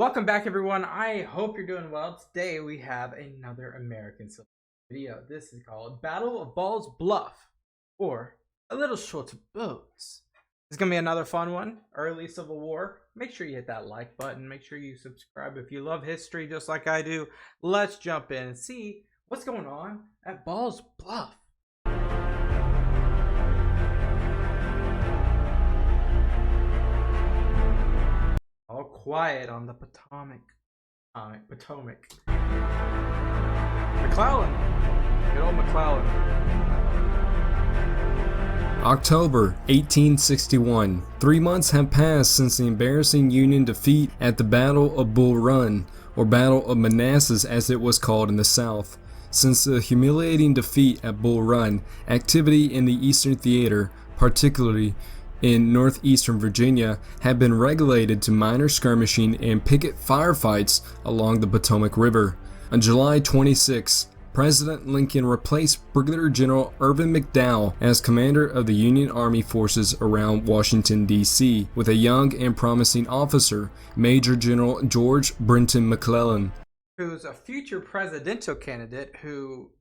Welcome back, everyone. I hope you're doing well. Today we have another American Civil War video. This is called Battle of Ball's Bluff, or A Little Short of Boats. It's gonna be another fun one. Early Civil War. Make sure you hit that like button. Make sure you subscribe if you love history just like I do. Let's jump in and see what's going on at Ball's Bluff. All quiet on the Potomac. McClellan. Good old McClellan. October 1861. 3 months have passed since the embarrassing Union defeat at the Battle of Bull Run, or Battle of Manassas as it was called in the South. Since the humiliating defeat at Bull Run, activity in the Eastern Theater, particularly in northeastern Virginia, had been regulated to minor skirmishing and picket firefights along the Potomac River. On July 26, President Lincoln replaced Brigadier General Irvin McDowell as commander of the Union Army forces around Washington, D.C., with a young and promising officer, Major General George Brenton McClellan, who's a future presidential candidate who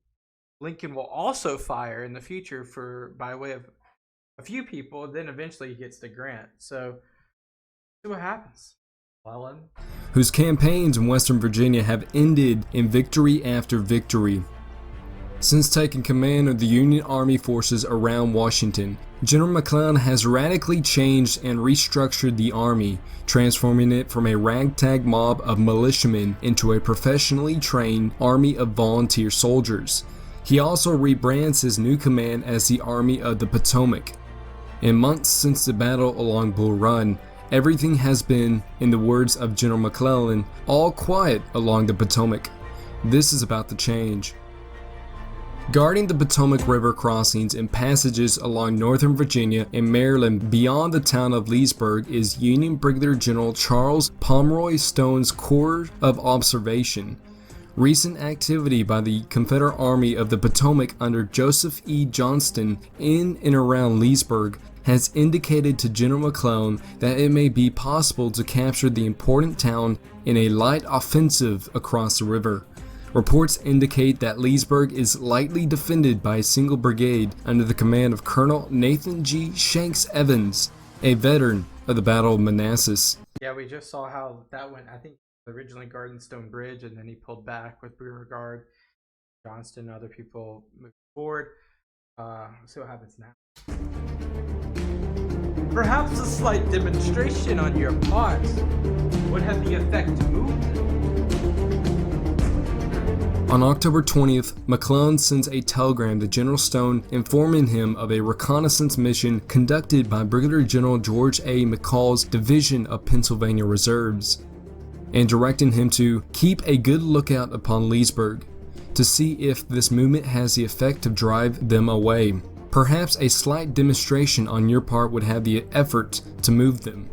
Lincoln will also fire in the future by way of a few people. Then eventually he gets the grant. So see what happens. Whose campaigns in Western Virginia have ended in victory after victory. Since taking command of the Union Army forces around Washington, General McClellan has radically changed and restructured the army, transforming it from a ragtag mob of militiamen into a professionally trained army of volunteer soldiers. He also rebrands his new command as the Army of the Potomac. In months since the battle along Bull Run, everything has been, in the words of General McClellan, all quiet along the Potomac. This is about to change. Guarding the Potomac River crossings and passages along northern Virginia and Maryland beyond the town of Leesburg is Union Brigadier General Charles Pomeroy Stone's Corps of Observation. Recent activity by the Confederate Army of the Potomac under Joseph E. Johnston in and around Leesburg has indicated to General McClellan that it may be possible to capture the important town in a light offensive across the river. Reports indicate that Leesburg is lightly defended by a single brigade under the command of Colonel Nathan G. Shanks Evans, a veteran of the Battle of Manassas. Yeah, we just saw how that went. I think originally guarding Stone Bridge, and then he pulled back with rear guard. Johnston and other people moved forward. See what happens now. Perhaps a slight demonstration on your part would have the effect to move them. On October 20th, McClellan sends a telegram to General Stone informing him of a reconnaissance mission conducted by Brigadier General George A. McCall's Division of Pennsylvania Reserves, and directing him to keep a good lookout upon Leesburg to see if this movement has the effect to drive them away. Perhaps a slight demonstration on your part would have the effort to move them.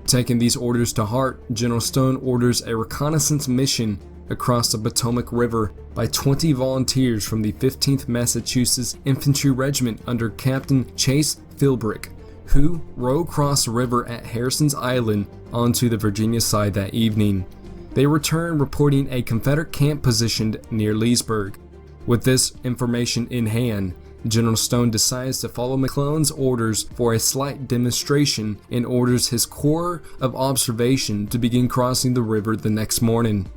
Taking these orders to heart, General Stone orders a reconnaissance mission across the Potomac River by 20 volunteers from the 15th Massachusetts Infantry Regiment under Captain Chase Philbrick, who row across the river at Harrison's Island onto the Virginia side that evening. They return reporting a Confederate camp positioned near Leesburg. With this information in hand, General Stone decides to follow McClellan's orders for a slight demonstration and orders his Corps of Observation to begin crossing the river the next morning.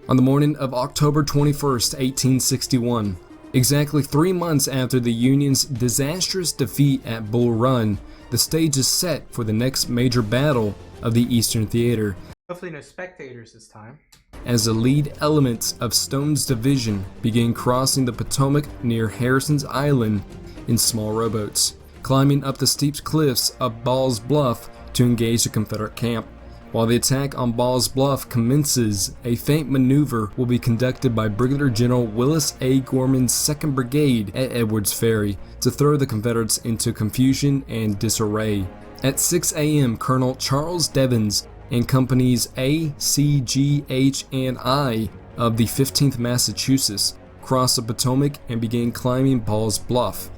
On the morning of October 21st, 1861, exactly 3 months after the Union's disastrous defeat at Bull Run, the stage is set for the next major battle of the Eastern Theater. Hopefully no spectators this time. As the lead elements of Stone's division begin crossing the Potomac near Harrison's Island in small rowboats, climbing up the steep cliffs of Ball's Bluff to engage the Confederate camp. While the attack on Ball's Bluff commences, a feint maneuver will be conducted by Brigadier General Willis A. Gorman's 2nd Brigade at Edwards Ferry to throw the Confederates into confusion and disarray. At 6 a.m., Colonel Charles Devens and companies A, C, G, H, and I of the 15th Massachusetts crossed the Potomac and began climbing Ball's Bluff.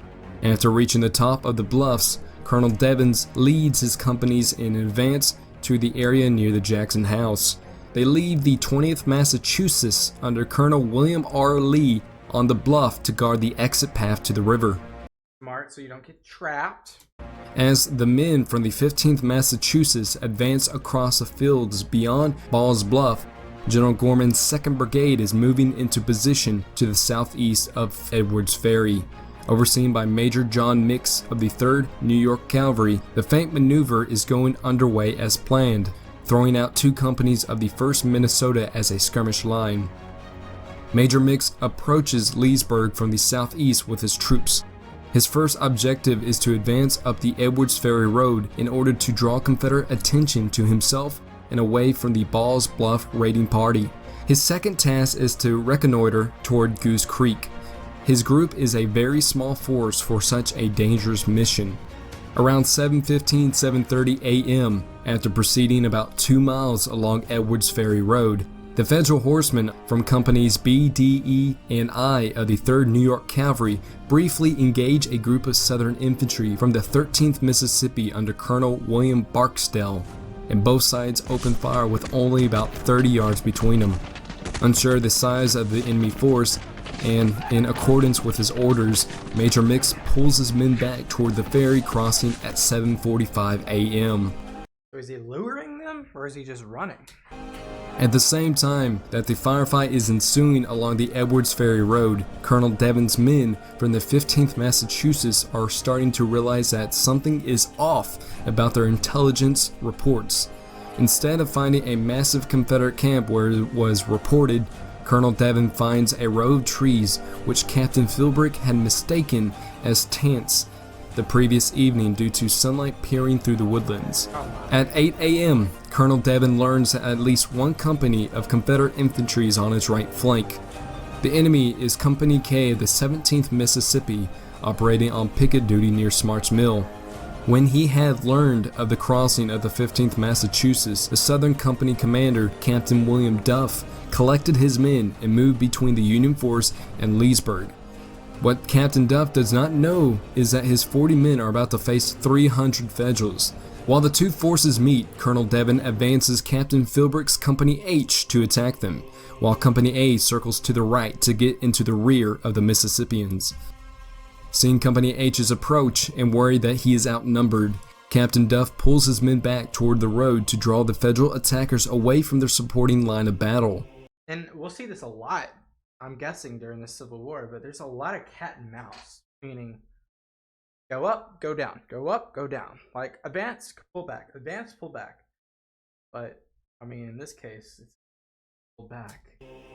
After reaching the top of the bluffs, Colonel Devens leads his companies in advance to the area near the Jackson House. They leave the 20th Massachusetts under Colonel William R. Lee on the bluff to guard the exit path to the river. Smart, so you don't get trapped. As the men from the 15th Massachusetts advance across the fields beyond Ball's Bluff, General Gorman's 2nd Brigade is moving into position to the southeast of Edwards Ferry. Overseen by Major John Mix of the 3rd New York Cavalry, the feint maneuver is going underway as planned, throwing out 2 companies of the 1st Minnesota as a skirmish line. Major Mix approaches Leesburg from the southeast with his troops. His first objective is to advance up the Edwards Ferry Road in order to draw Confederate attention to himself and away from the Ball's Bluff raiding party. His second task is to reconnoiter toward Goose Creek. His group is a very small force for such a dangerous mission. Around 7:30 a.m., after proceeding about 2 miles along Edwards Ferry Road, the Federal horsemen from companies B, D, E, and I of the 3rd New York Cavalry briefly engage a group of Southern infantry from the 13th Mississippi under Colonel William Barksdale, and both sides open fire with only about 30 yards between them. Unsure of the size of the enemy force, and in accordance with his orders, Major Mix pulls his men back toward the ferry crossing at 7:45 a.m. So is he luring them, or is he just running? At the same time that the firefight is ensuing along the Edwards Ferry Road, Colonel Devon's men from the 15th Massachusetts are starting to realize that something is off about their intelligence reports. Instead of finding a massive Confederate camp where it was reported, Colonel Devon finds a row of trees which Captain Philbrick had mistaken as tents the previous evening due to sunlight peering through the woodlands. At 8 a.m., Colonel Devon learns that at least 1 company of Confederate infantry is on his right flank. The enemy is Company K of the 17th Mississippi, operating on picket duty near Smart's Mill. When he had learned of the crossing of the 15th Massachusetts, the Southern Company commander, Captain William Duff, collected his men and moved between the Union force and Leesburg. What Captain Duff does not know is that his 40 men are about to face 300 Federals. While the 2 forces meet, Colonel Devon advances Captain Philbrick's Company H to attack them, while Company A circles to the right to get into the rear of the Mississippians. Seeing Company H's approach and worried that he is outnumbered, Captain Duff pulls his men back toward the road to draw the Federal attackers away from their supporting line of battle. And we'll see this a lot, I'm guessing, during the Civil War, but there's a lot of cat and mouse, meaning go up, go down, go up, go down. Like, advance, pull back, advance, pull back. But, I mean, in this case, it's pull back.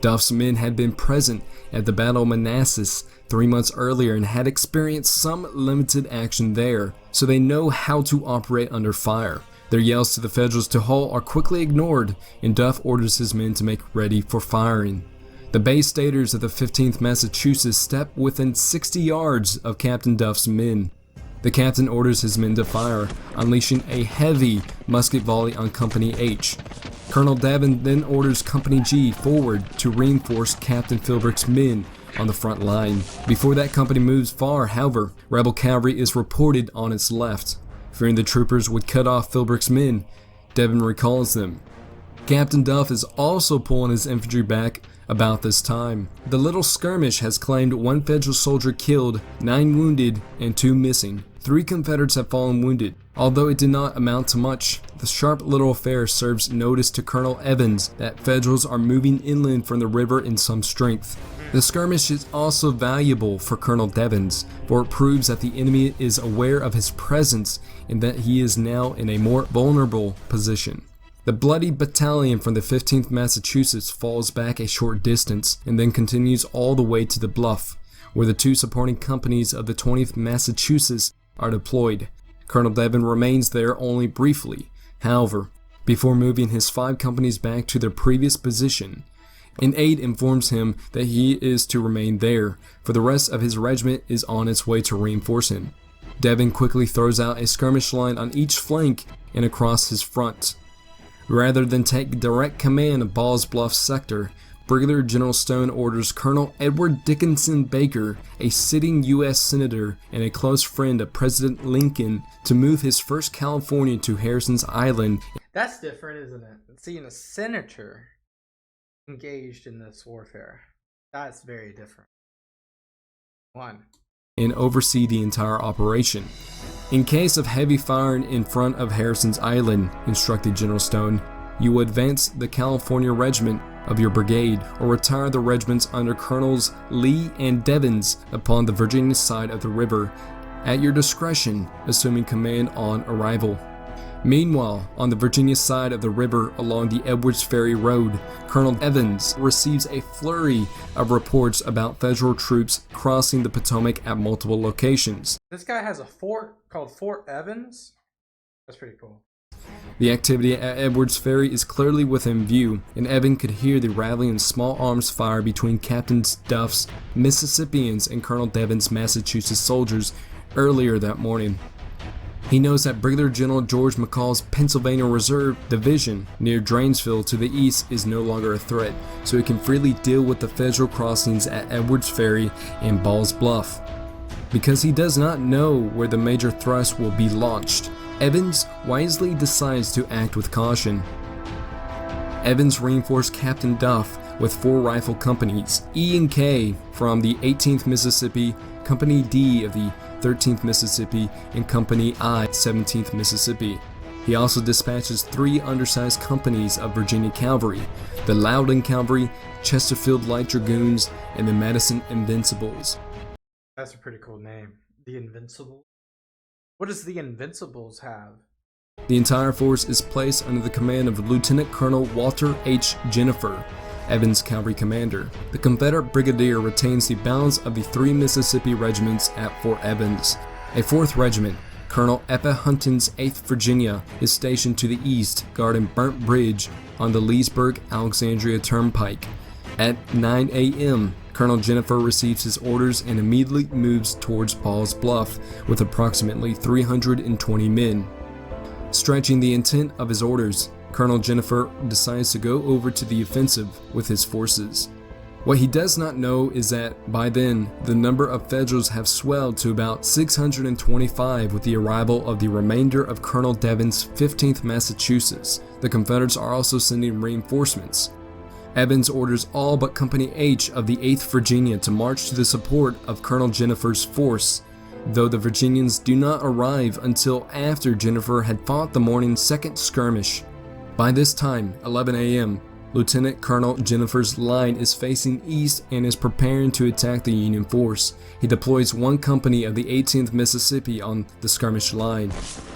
Duff's men had been present at the Battle of Manassas 3 months earlier and had experienced some limited action there, so they know how to operate under fire. Their yells to the Federals to halt are quickly ignored, and Duff orders his men to make ready for firing. The Bay Staters of the 15th Massachusetts step within 60 yards of Captain Duff's men. The captain orders his men to fire, unleashing a heavy musket volley on Company H. Colonel Devon then orders Company G forward to reinforce Captain Philbrick's men on the front line. Before that company moves far, however, rebel cavalry is reported on its left. Fearing the troopers would cut off Philbrick's men, Devon recalls them. Captain Duff is also pulling his infantry back about this time. The little skirmish has claimed 1 Federal soldier killed, 9 wounded, and 2 missing. 3 Confederates have fallen wounded. Although it did not amount to much, the sharp little affair serves notice to Colonel Evans that Federals are moving inland from the river in some strength. The skirmish is also valuable for Colonel Devens, for it proves that the enemy is aware of his presence and that he is now in a more vulnerable position. The bloody battalion from the 15th Massachusetts falls back a short distance and then continues all the way to the Bluff, where the 2 supporting companies of the 20th Massachusetts are deployed. Colonel Devon remains there only briefly, however, before moving his 5 companies back to their previous position. An aide informs him that he is to remain there, for the rest of his regiment is on its way to reinforce him. Devon quickly throws out a skirmish line on each flank and across his front. Rather than take direct command of Ball's Bluff sector, Brigadier General Stone orders Colonel Edward Dickinson Baker, a sitting U.S. Senator and a close friend of President Lincoln, to move his 1st California to Harrison's Island. That's different, isn't it? Seeing a senator engaged in this warfare. That's very different. And oversee the entire operation. In case of heavy firing in front of Harrison's Island, instructed General Stone, you will advance the California regiment of your brigade or retire the regiments under Colonels Lee and Devens upon the Virginia side of the river, at your discretion, assuming command on arrival. Meanwhile, on the Virginia side of the river along the Edwards Ferry Road, Colonel Evans receives a flurry of reports about federal troops crossing the Potomac at multiple locations. This guy has a fort called Fort Evans? That's pretty cool. The activity at Edwards Ferry is clearly within view, and Evan could hear the rattling of small arms fire between Captain Duff's Mississippians and Colonel Devens' Massachusetts soldiers earlier that morning. He knows that Brigadier General George McCall's Pennsylvania Reserve Division near Drainesville to the east is no longer a threat, so he can freely deal with the federal crossings at Edwards Ferry and Ball's Bluff. Because he does not know where the major thrust will be launched, Evans wisely decides to act with caution. Evans reinforced Captain Duff with 4 rifle companies, E and K from the 18th Mississippi, Company D of the 13th Mississippi, and Company I, 17th Mississippi. He also dispatches 3 undersized companies of Virginia Cavalry, the Loudon Cavalry, Chesterfield Light Dragoons, and the Madison Invincibles. That's a pretty cool name. The Invincibles? What does the Invincibles have? The entire force is placed under the command of Lieutenant Colonel Walter H. Jennifer, Evans' cavalry commander. The Confederate brigadier retains the balance of the 3 Mississippi regiments at Fort Evans. A 4th regiment, Colonel Eppa Hunton's 8th Virginia, is stationed to the east, guarding Burnt Bridge on the Leesburg-Alexandria Turnpike. At 9 a.m., Colonel Jennifer receives his orders and immediately moves towards Ball's Bluff with approximately 320 men. Stretching the intent of his orders, Colonel Jennifer decides to go over to the offensive with his forces. What he does not know is that by then, the number of Federals have swelled to about 625 with the arrival of the remainder of Colonel Devens' 15th Massachusetts. The Confederates are also sending reinforcements. Evans orders all but Company H of the 8th Virginia to march to the support of Colonel Jennifer's force, though the Virginians do not arrive until after Jennifer had fought the morning's 2nd skirmish. By this time, 11 a.m., Lieutenant Colonel Jennifer's line is facing east and is preparing to attack the Union force. He deploys 1 company of the 18th Mississippi on the skirmish line.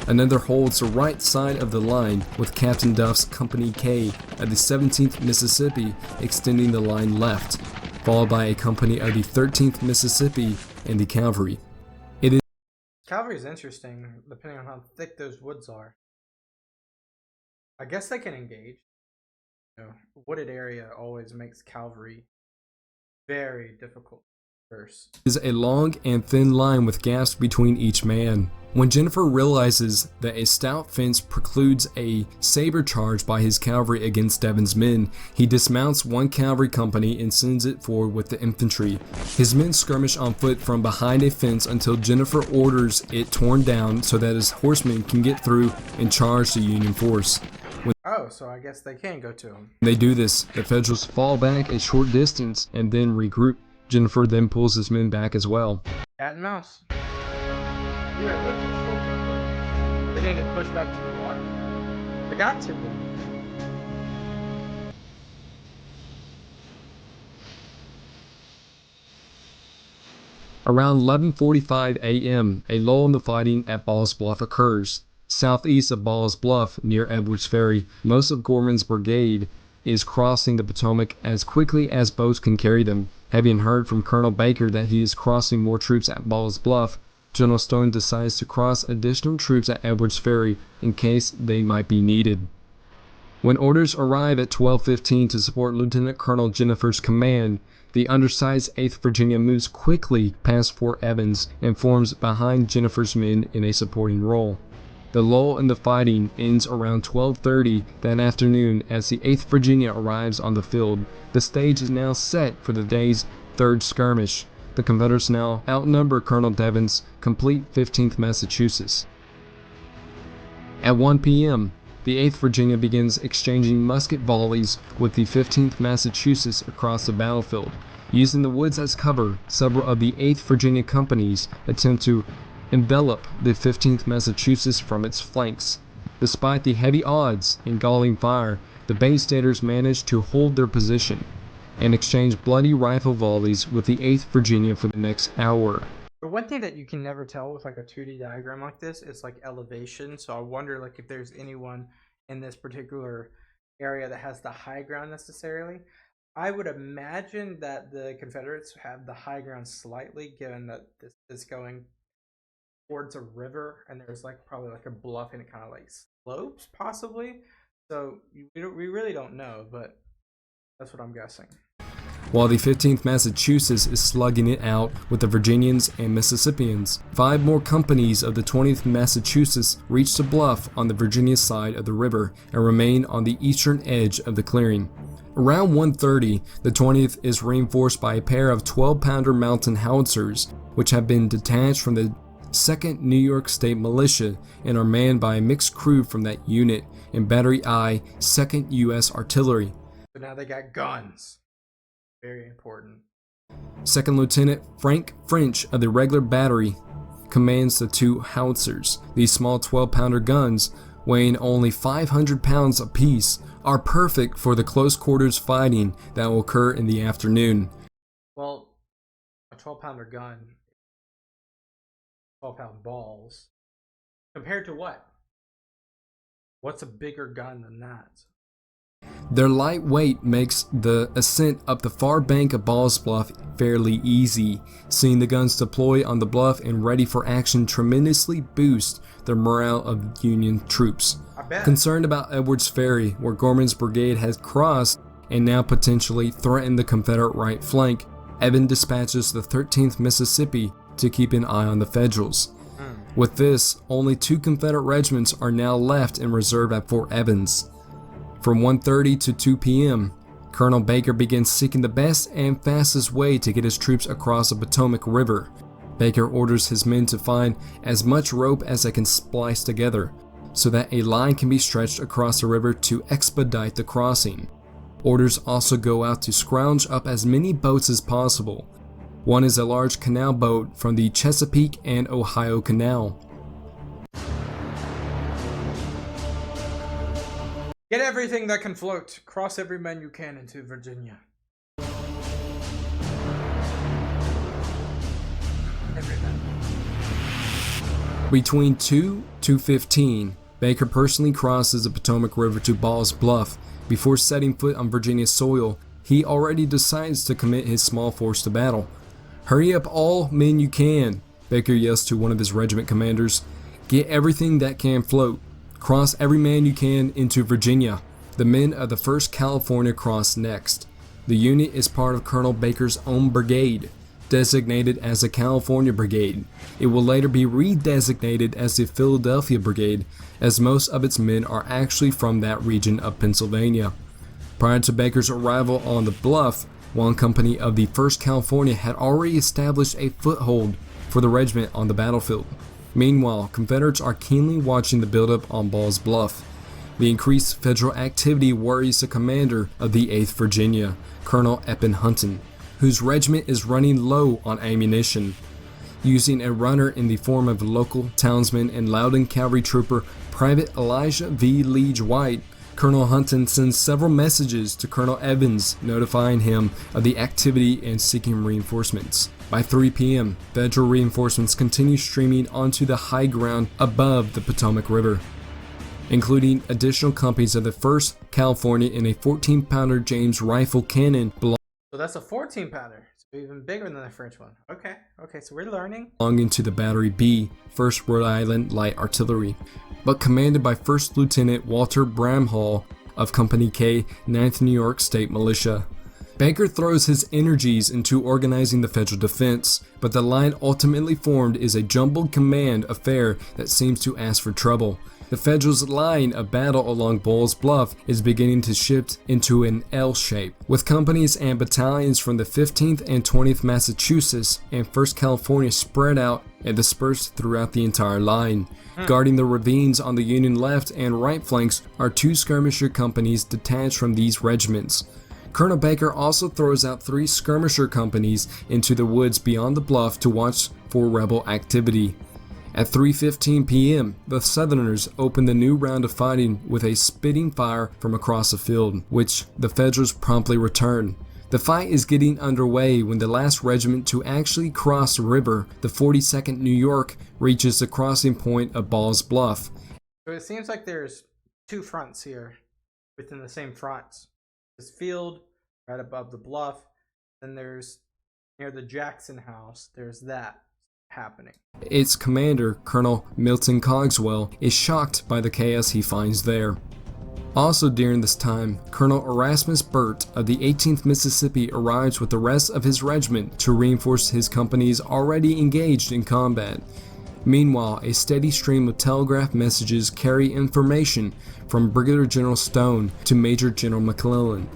Another holds the right side of the line, with Captain Duff's Company K of the 17th Mississippi extending the line left, followed by a company of the 13th Mississippi and the cavalry. Cavalry is interesting, depending on how thick those woods are. I guess they can engage. You know, wooded area always makes cavalry very difficult. Is a long and thin line with gaps between each man. When Jennifer realizes that a stout fence precludes a saber charge by his cavalry against Devens' men, he dismounts 1 cavalry company and sends it forward with the infantry. His men skirmish on foot from behind a fence until Jennifer orders it torn down so that his horsemen can get through and charge the Union force. Oh, so I guess they can go to him. When they do this, the Federals fall back a short distance and then regroup. Jennifer then pulls his men back as well. Cat and mouse. Yeah, they didn't get pushed back to the water. They got to. Around 11:45 a.m., a lull in the fighting at Ball's Bluff occurs. Southeast of Ball's Bluff, near Edwards Ferry, most of Gorman's brigade is crossing the Potomac as quickly as boats can carry them. Having heard from Colonel Baker that he is crossing more troops at Ball's Bluff, General Stone decides to cross additional troops at Edwards Ferry in case they might be needed. When orders arrive at 12:15 to support Lieutenant Colonel Jennifer's command, the undersized 8th Virginia moves quickly past Fort Evans and forms behind Jennifer's men in a supporting role. The lull in the fighting ends around 12:30 that afternoon as the 8th Virginia arrives on the field. The stage is now set for the day's third skirmish. The Confederates now outnumber Colonel Devon's complete 15th Massachusetts. At 1 p.m., the 8th Virginia begins exchanging musket volleys with the 15th Massachusetts across the battlefield. Using the woods as cover, several of the 8th Virginia companies attempt to envelop the 15th Massachusetts from its flanks. Despite the heavy odds and galling fire, the Bay Staters manage to hold their position and exchange bloody rifle volleys with the 8th Virginia for the next hour. The one thing that you can never tell with like a 2D diagram like this is like elevation. So I wonder like if there's anyone in this particular area that has the high ground necessarily. I would imagine that the Confederates have the high ground slightly, given that this is going towards a river and there's like probably like a bluff and it kind of like slopes possibly. So we really don't know, but that's what I'm guessing. While the 15th Massachusetts is slugging it out with the Virginians and Mississippians, 5 more companies of the 20th Massachusetts reach the bluff on the Virginia side of the river and remain on the eastern edge of the clearing. Around 1:30, the 20th is reinforced by a pair of 12-pounder mountain howitzers, which have been detached from the 2nd New York State Militia and are manned by a mixed crew from that unit and Battery I, 2nd U.S. Artillery. So now they got guns. Very important. 2nd Lieutenant Frank French of the regular battery commands the 2 howitzers. These small 12-pounder guns, weighing only 500 pounds apiece, are perfect for the close quarters fighting that will occur in the afternoon. Well, a 12-pounder gun, 12-pound balls, compared to what? What's a bigger gun than that? Their light weight makes the ascent up the far bank of Ball's Bluff fairly easy. Seeing the guns deploy on the bluff and ready for action tremendously boosts the morale of Union troops. Concerned about Edwards Ferry, where Gorman's brigade has crossed and now potentially threatened the Confederate right flank, Evan dispatches the 13th Mississippi to keep an eye on the Federals. With this, only 2 Confederate regiments are now left in reserve at Fort Evans. From 1:30 to 2 p.m., Colonel Baker begins seeking the best and fastest way to get his troops across the Potomac River. Baker orders his men to find as much rope as they can splice together, so that a line can be stretched across the river to expedite the crossing. Orders also go out to scrounge up as many boats as possible. One is a large canal boat from the Chesapeake and Ohio Canal. Get everything that can float. Cross every man you can into Virginia. Every man. Between 2 to 2:15, Baker personally crosses the Potomac River to Ball's Bluff. Before setting foot on Virginia soil, he already decides to commit his small force to battle. "Hurry up all men you can," Baker yells to one of his regiment commanders. "Get everything that can float. Cross every man you can into Virginia." The men of the 1st California cross next. The unit is part of Colonel Baker's own brigade, designated as the California Brigade. It will later be redesignated as the Philadelphia Brigade, as most of its men are actually from that region of Pennsylvania. Prior to Baker's arrival on the bluff, one company of the 1st California had already established a foothold for the regiment on the battlefield. Meanwhile, Confederates are keenly watching the buildup on Ball's Bluff. The increased Federal activity worries the commander of the 8th Virginia, Colonel Eppin Hunton, whose regiment is running low on ammunition. Using a runner in the form of local townsman and Loudon cavalry trooper Private Elijah V. Leach White, Colonel Hunton sends several messages to Colonel Evans notifying him of the activity and seeking reinforcements. By 3 p.m., Federal reinforcements continue streaming onto the high ground above the Potomac River, including additional companies of the 1st California and a 14-pounder James rifle cannon So that's a 14-pounder. So even bigger than the French one. Okay, so we're learning. belonging to the Battery B, 1st Rhode Island Light Artillery, but commanded by 1st Lieutenant Walter Bramhall of Company K, 9th New York State Militia. Baker throws his energies into organizing the Federal defense, but the line ultimately formed is a jumbled command affair that seems to ask for trouble. The Federals' line of battle along Ball's Bluff is beginning to shift into an L shape, with companies and battalions from the 15th and 20th Massachusetts and 1st California spread out and dispersed throughout the entire line. Guarding the ravines on the Union left and right flanks are 2 skirmisher companies detached from these regiments. Colonel Baker also throws out 3 skirmisher companies into the woods beyond the bluff to watch for rebel activity. At 3:15 p.m., the Southerners opened the new round of fighting with a spitting fire from across the field, which the Federals promptly returned. The fight is getting underway when the last regiment to actually cross the river, the 42nd New York, reaches the crossing point of Ball's Bluff. So it seems like there's 2 fronts here within the same fronts. This field right above the bluff, then there's near the Jackson house, there's that happening. Its commander, Colonel Milton Cogswell, is shocked by the chaos he finds there. Also during this time, Colonel Erasmus Burt of the 18th Mississippi arrives with the rest of his regiment to reinforce his companies already engaged in combat. Meanwhile, a steady stream of telegraph messages carry information from Brigadier General Stone to Major General McClellan.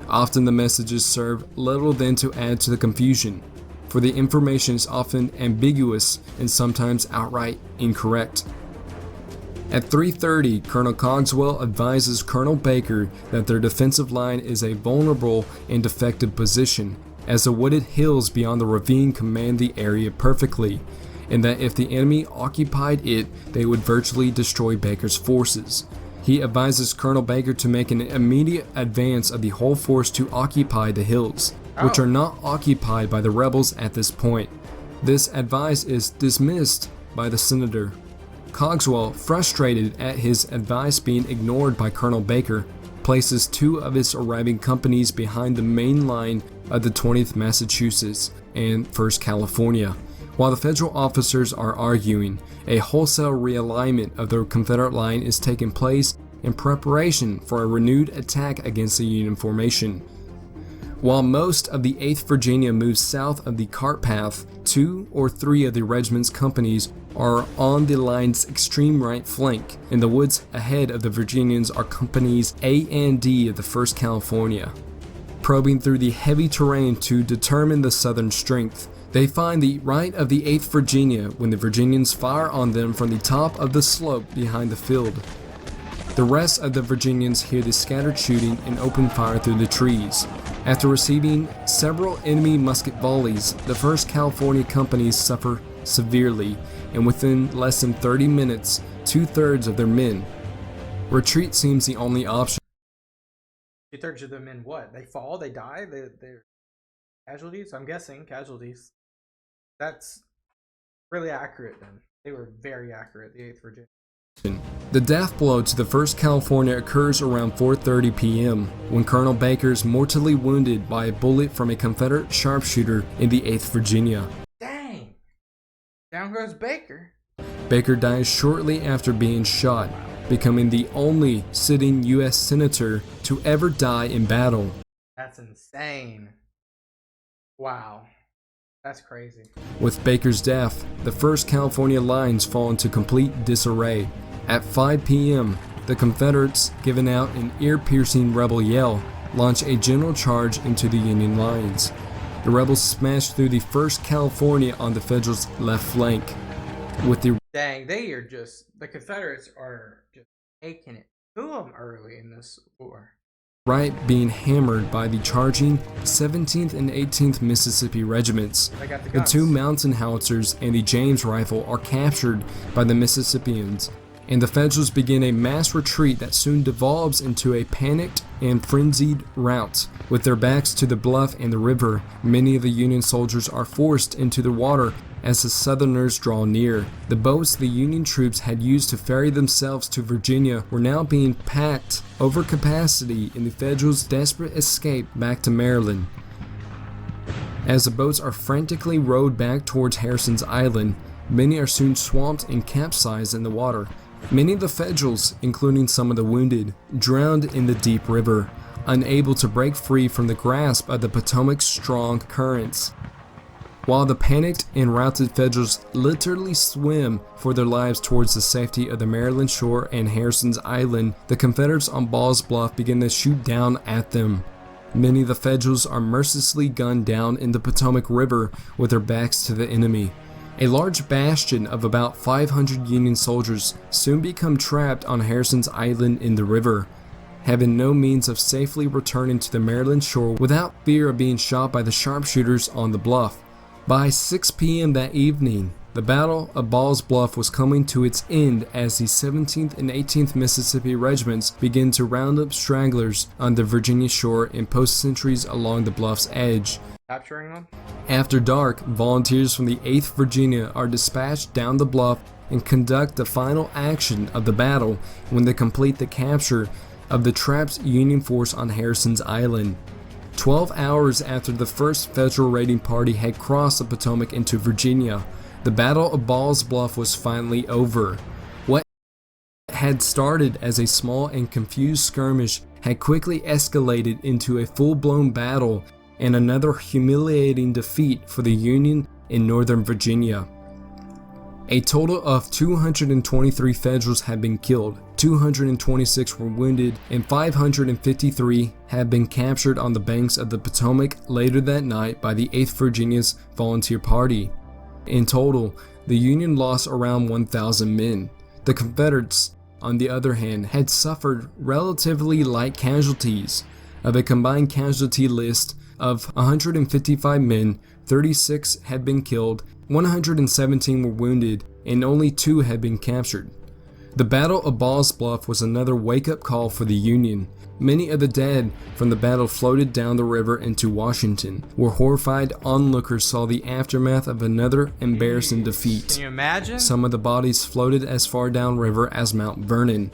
Often the messages serve little then to add to the confusion, for the information is often ambiguous and sometimes outright incorrect. At 3:30, Colonel Cogswell advises Colonel Baker that their defensive line is a vulnerable and defective position, as the wooded hills beyond the ravine command the area perfectly, and that if the enemy occupied it, they would virtually destroy Baker's forces. He advises Colonel Baker to make an immediate advance of the whole force to occupy the hills, which are not occupied by the rebels at this point. This advice is dismissed by the senator. Cogswell, frustrated at his advice being ignored by Colonel Baker, places 2 of his arriving companies behind the main line of the 20th Massachusetts and 1st California. While the Federal officers are arguing, a wholesale realignment of the Confederate line is taking place in preparation for a renewed attack against the Union formation. While most of the 8th Virginia moves south of the cart path, 2 or 3 of the regiment's companies are on the line's extreme right flank. In the woods ahead of the Virginians are companies A and D of the 1st California. Probing through the heavy terrain to determine the southern strength, they find the right of the 8th Virginia when the Virginians fire on them from the top of the slope behind the field. The rest of the Virginians hear the scattered shooting and open fire through the trees. After receiving several enemy musket volleys, the 1st California companies suffer severely, and within less than 30 minutes, 2/3 of their men. Retreat seems the only option. 2/3 of the men what? They fall? They die? They're casualties? I'm guessing casualties. That's really accurate then. They were very accurate, the 8th Virginia. The death blow to the 1st California occurs around 4:30 p.m. when Colonel Baker is mortally wounded by a bullet from a Confederate sharpshooter in the 8th Virginia. Dang! Down goes Baker. Baker dies shortly after being shot, becoming the only sitting U.S. senator to ever die in battle. That's insane. Wow. That's crazy. With Baker's death, the 1st California lines fall into complete disarray. At 5 p.m., the Confederates, giving out an ear-piercing rebel yell, launch a general charge into the Union lines. The rebels smash through the 1st California on the Federals' left flank. With the the Confederates are just taking it to them early in this war. right being hammered by the charging 17th and 18th Mississippi regiments. The 2 mountain howitzers and the James rifle are captured by the Mississippians, and the Federals begin a mass retreat that soon devolves into a panicked and frenzied rout. With their backs to the bluff and the river, many of the Union soldiers are forced into the water as the Southerners draw near. The boats the Union troops had used to ferry themselves to Virginia were now being packed over capacity in the Federals' desperate escape back to Maryland. As the boats are frantically rowed back towards Harrison's Island, many are soon swamped and capsized in the water. Many of the Federals, including some of the wounded, drowned in the deep river. unable to break free from the grasp of the Potomac's strong currents. While the panicked and routed Federals literally swim for their lives towards the safety of the Maryland shore and Harrison's Island, the Confederates on Ball's Bluff begin to shoot down at them. Many of the Federals are mercilessly gunned down in the Potomac River with their backs to the enemy. A large bastion of about 500 Union soldiers soon become trapped on Harrison's Island in the river, having no means of safely returning to the Maryland shore without fear of being shot by the sharpshooters on the bluff. By 6 p.m. that evening, the Battle of Ball's Bluff was coming to its end as the 17th and 18th Mississippi regiments began to round up stragglers on the Virginia shore and post sentries along the bluff's edge. Capturing them? After dark, volunteers from the 8th Virginia are dispatched down the bluff and conduct the final action of the battle when they complete the capture of the trapped Union force on Harrison's Island. 12 hours after the first Federal raiding party had crossed the Potomac into Virginia, the Battle of Ball's Bluff was finally over. What had started as a small and confused skirmish had quickly escalated into a full-blown battle and another humiliating defeat for the Union in Northern Virginia. A total of 223 Federals had been killed, 226 were wounded, and 553 had been captured on the banks of the Potomac later that night by the 8th Virginia's Volunteer Party. In total, the Union lost around 1,000 men. The Confederates, on the other hand, had suffered relatively light casualties. Of a combined casualty list of 155 men, 36 had been killed, 117 were wounded, and only 2 had been captured. The Battle of Ball's Bluff was another wake-up call for the Union. Many of the dead from the battle floated down the river into Washington, where horrified onlookers saw the aftermath of another embarrassing defeat. Can you imagine? Some of the bodies floated as far downriver as Mount Vernon.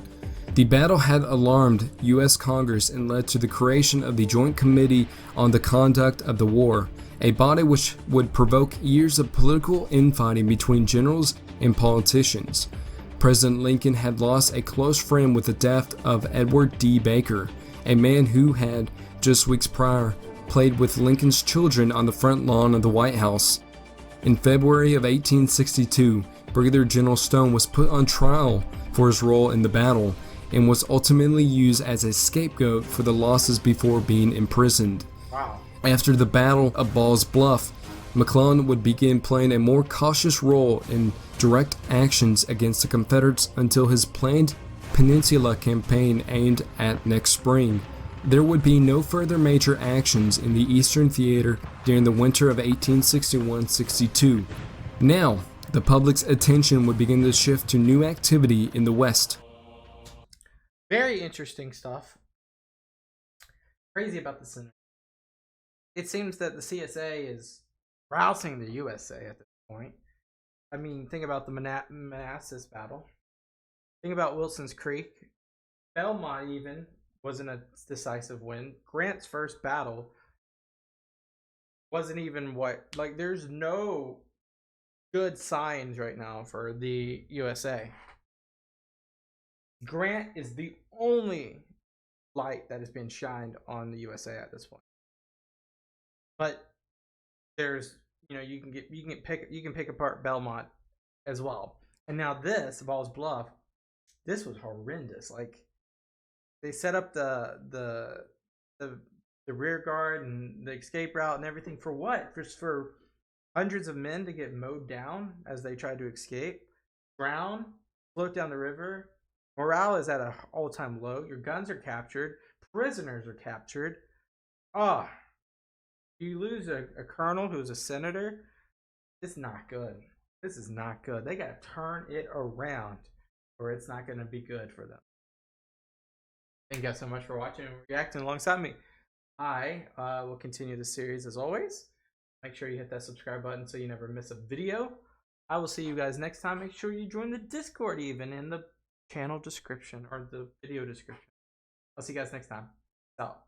The battle had alarmed U.S. Congress and led to the creation of the Joint Committee on the Conduct of the War, a body which would provoke years of political infighting between generals and politicians. President Lincoln had lost a close friend with the death of Edward D. Baker, a man who had, just weeks prior, played with Lincoln's children on the front lawn of the White House. In February of 1862, Brigadier General Stone was put on trial for his role in the battle and was ultimately used as a scapegoat for the losses before being imprisoned. Wow. After the Battle of Ball's Bluff, McClellan would begin playing a more cautious role in direct actions against the Confederates until his planned Peninsula campaign aimed at next spring. There would be no further major actions in the Eastern Theater during the winter of 1861-62. Now, the public's attention would begin to shift to new activity in the West. Very interesting stuff. Crazy about the Senate. It seems that the CSA is rousing the USA at this point. I mean, think about the Manassas battle. Think about Wilson's Creek. Belmont even wasn't a decisive win. Grant's first battle wasn't even there's no good signs right now for the USA. Grant is the only light that has been shined on the USA at this point. But there's, you can pick apart Belmont as well. And now this Ball's Bluff, this was horrendous. Like, they set up the rear guard and the escape route and everything for what? Just for hundreds of men to get mowed down as they tried to escape, drown, float down the river. Morale is at an all-time low. Your guns are captured. Prisoners are captured. You lose a colonel who's a senator. It's not good. This is not good. They got to turn it around, or it's not going to be good for them. Thank you guys so much for watching and reacting alongside me. I will continue the series as always. Make sure you hit that subscribe button so you never miss a video. I will see you guys next time. Make sure you join the Discord even in the channel description or the video description. I'll see you guys next time. Out.